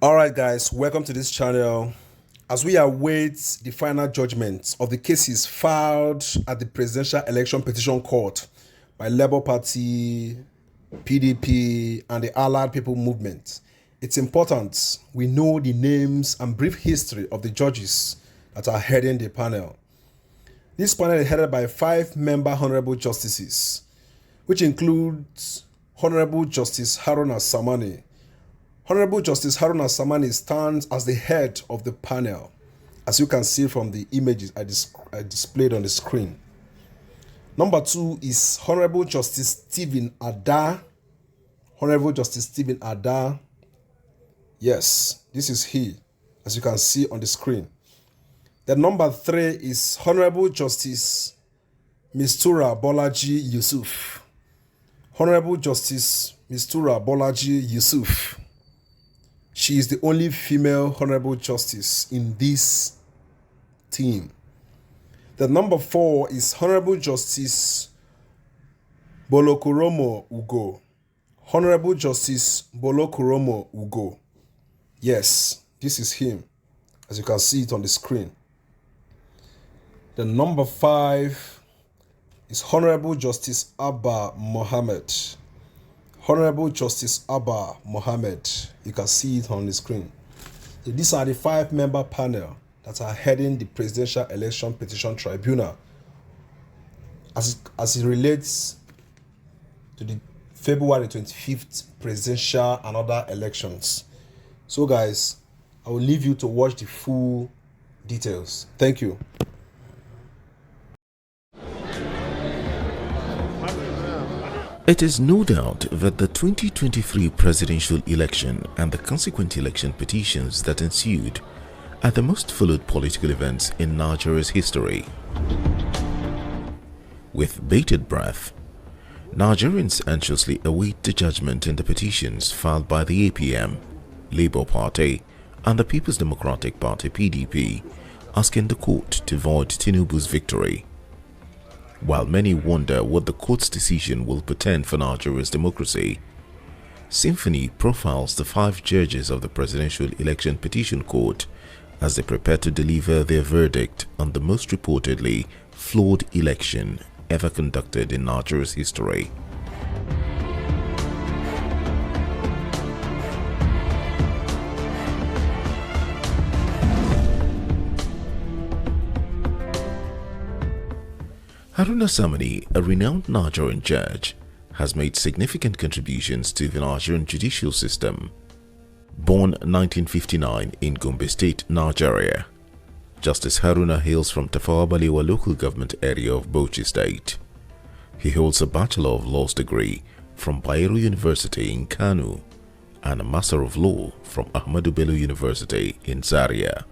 Alright guys, welcome to this channel. As we await the final judgment of the cases filed at the Presidential Election Petition Court by Labour Party, PDP and the Allied People Movement, it's important we know the names and brief history of the judges that are heading the panel. This panel is headed by 5-member Honorable Justices, which includes Honorable Justice Haruna Samani. Honorable Justice Haruna Samani stands as the head of the panel, as you can see from the images I displayed on the screen. Number 2 is Honorable Justice Stephen Ada. Honorable Justice Stephen Ada. Yes, this is he, as you can see on the screen. Then number 3 is Honorable Justice Mistura Bolaji Yusuf. Honorable Justice Mistura Bolaji Yusuf. She is the only female Honorable Justice in this team. The number 4 is Honorable Justice Bolokoromo Ugo. Honorable Justice Bolokoromo Ugo. Yes, this is him, as you can see it on the screen. The number 5 is Honorable Justice Abba Mohammed. Honorable Justice Abba Mohammed. You can see it on the screen. So these are the 5-member panel that are heading the Presidential Election Petition Tribunal as it relates to the February 25th presidential and other elections. So guys, I will leave you to watch the full details. Thank you. It is no doubt that the 2023 presidential election and the consequent election petitions that ensued are the most followed political events in Nigeria's history. With bated breath, Nigerians anxiously await the judgment in the petitions filed by the APM, Labour Party and the People's Democratic Party PDP, asking the court to void Tinubu's victory. While many wonder what the court's decision will portend for Nigeria's democracy, Symphony profiles the 5 judges of the Presidential Election Petition Court as they prepare to deliver their verdict on the most reportedly flawed election ever conducted in Nigeria's history. Haruna Samani, a renowned Nigerian judge, has made significant contributions to the Nigerian judicial system. Born 1959 in Gombe State, Nigeria, Justice Haruna hails from Tafawa Balewa local government area of Bauchi State. He holds a Bachelor of Laws degree from Bayero University in Kano and a Master of Law from Ahmadu Bello University in Zaria.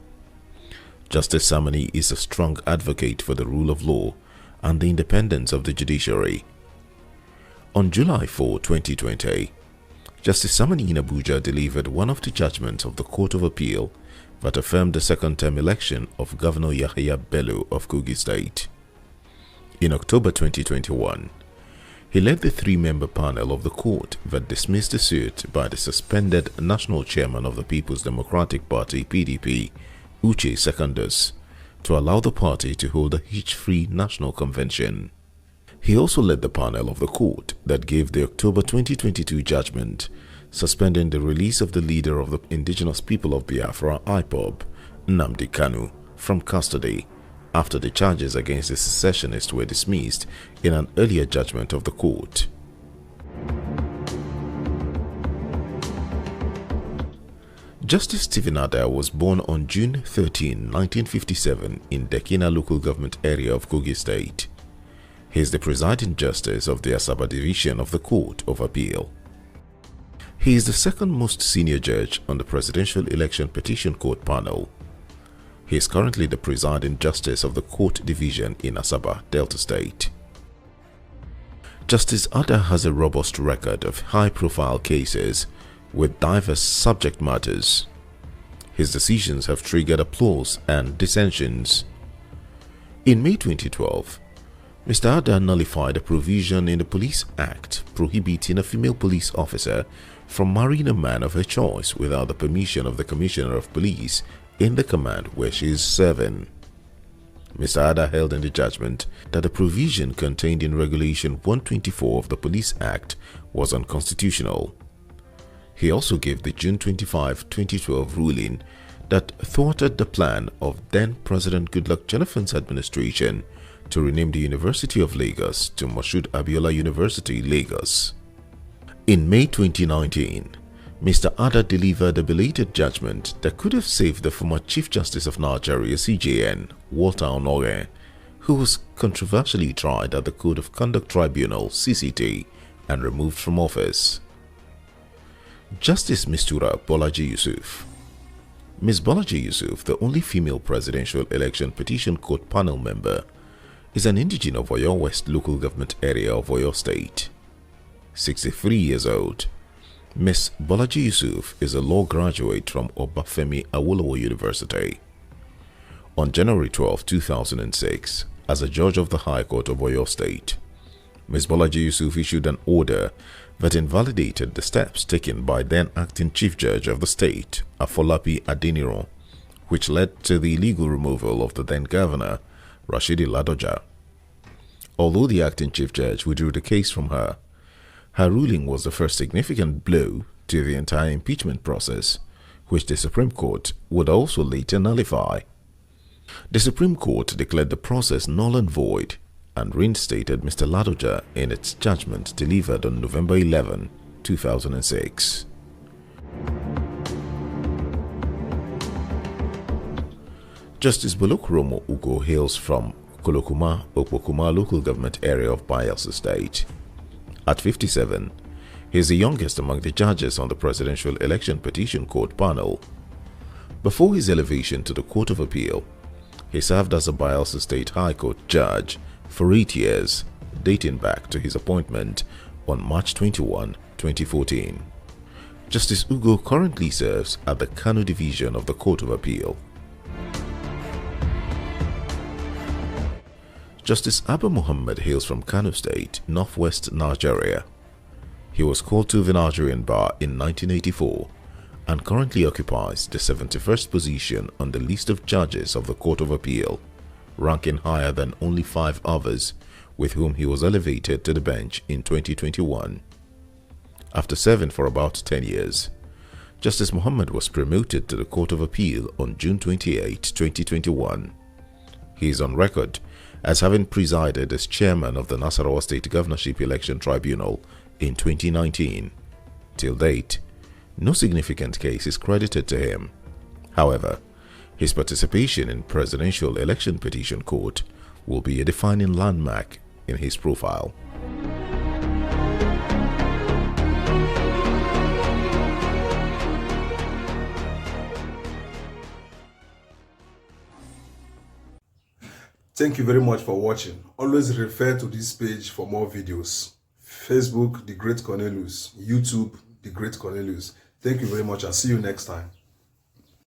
Justice Samani is a strong advocate for the rule of law and the independence of the judiciary. On July 4, 2020, Justice Samani in Abuja delivered one of the judgments of the Court of Appeal that affirmed the second-term election of Governor Yahaya Bello of Kogi State. In October 2021, he led the 3-member panel of the court that dismissed the suit by the suspended National Chairman of the People's Democratic Party PDP, Uche Secondus, to allow the party to hold a hitch-free national convention. He also led the panel of the court that gave the October 2022 judgment suspending the release of the leader of the indigenous people of Biafra, IPOB, Nnamdi Kanu, from custody after the charges against the secessionists were dismissed in an earlier judgment of the court. Justice Stephen Ada was born on June 13, 1957 in Dekina local government area of Kogi State. He is the presiding justice of the Asaba division of the Court of Appeal. He is the second most senior judge on the Presidential Election Petition Court panel. He is currently the presiding justice of the Court Division in Asaba, Delta State. Justice Ada has a robust record of high-profile cases with diverse subject matters. His decisions have triggered applause and dissensions. In May 2012, Mr. Ada nullified a provision in the Police Act prohibiting a female police officer from marrying a man of her choice without the permission of the Commissioner of Police in the command where she is serving. Mr. Ada held in the judgment that the provision contained in Regulation 124 of the Police Act was unconstitutional. He also gave the June 25, 2012 ruling that thwarted the plan of then-President Goodluck Jonathan's administration to rename the University of Lagos to Moshood Abiola University, Lagos. In May 2019, Mr. Ada delivered a belated judgment that could have saved the former Chief Justice of Nigeria (CJN), Walter Onnoghen, who was controversially tried at the Code of Conduct Tribunal (CCT) and removed from office. Justice Mistura Bolaji Yusuf. Ms. Bolaji Yusuf, the only female presidential election petition court panel member, is an indigene of Oyo West local government area of Oyo State. 63 years old, Ms. Bolaji Yusuf is a law graduate from Obafemi Awolowo University. On January 12, 2006, as a judge of the High Court of Oyo State, Ms. Bolaji Yusuf issued an order that invalidated the steps taken by then acting Chief Judge of the state, Afolabi Adeniro, which led to the illegal removal of the then Governor, Rashidi Ladoja. Although the acting Chief Judge withdrew the case from her, her ruling was the first significant blow to the entire impeachment process, which the Supreme Court would also later nullify. The Supreme Court declared the process null and void and reinstated Mr. Ladoja in its judgment delivered on November 11, 2006. Justice Buluk Romo Ugo hails from Kolokuma, Opokuma local government area of Bayelsa State. At 57, he is the youngest among the judges on the Presidential Election Petition Court panel. Before his elevation to the Court of Appeal, he served as a Bayelsa State High Court judge for 8 years, dating back to his appointment on March 21, 2014. Justice Ugo currently serves at the Kano Division of the Court of Appeal. Justice Abba Muhammad hails from Kano State, northwest Nigeria. He was called to the Nigerian bar in 1984 and currently occupies the 71st position on the list of judges of the Court of Appeal, ranking higher than only 5 others with whom he was elevated to the bench in 2021. After serving for about 10 years, Justice Muhammad was promoted to the Court of Appeal on June 28, 2021. He is on record as having presided as chairman of the Nasarawa State Governorship Election Tribunal in 2019. Till date, no significant case is credited to him. However, his participation in Presidential Election Petition Court will be a defining landmark in his profile. Thank you very much for watching. Always refer to this page for more videos. Facebook, The Great Cornelius. YouTube, The Great Cornelius. Thank you very much and see you next time.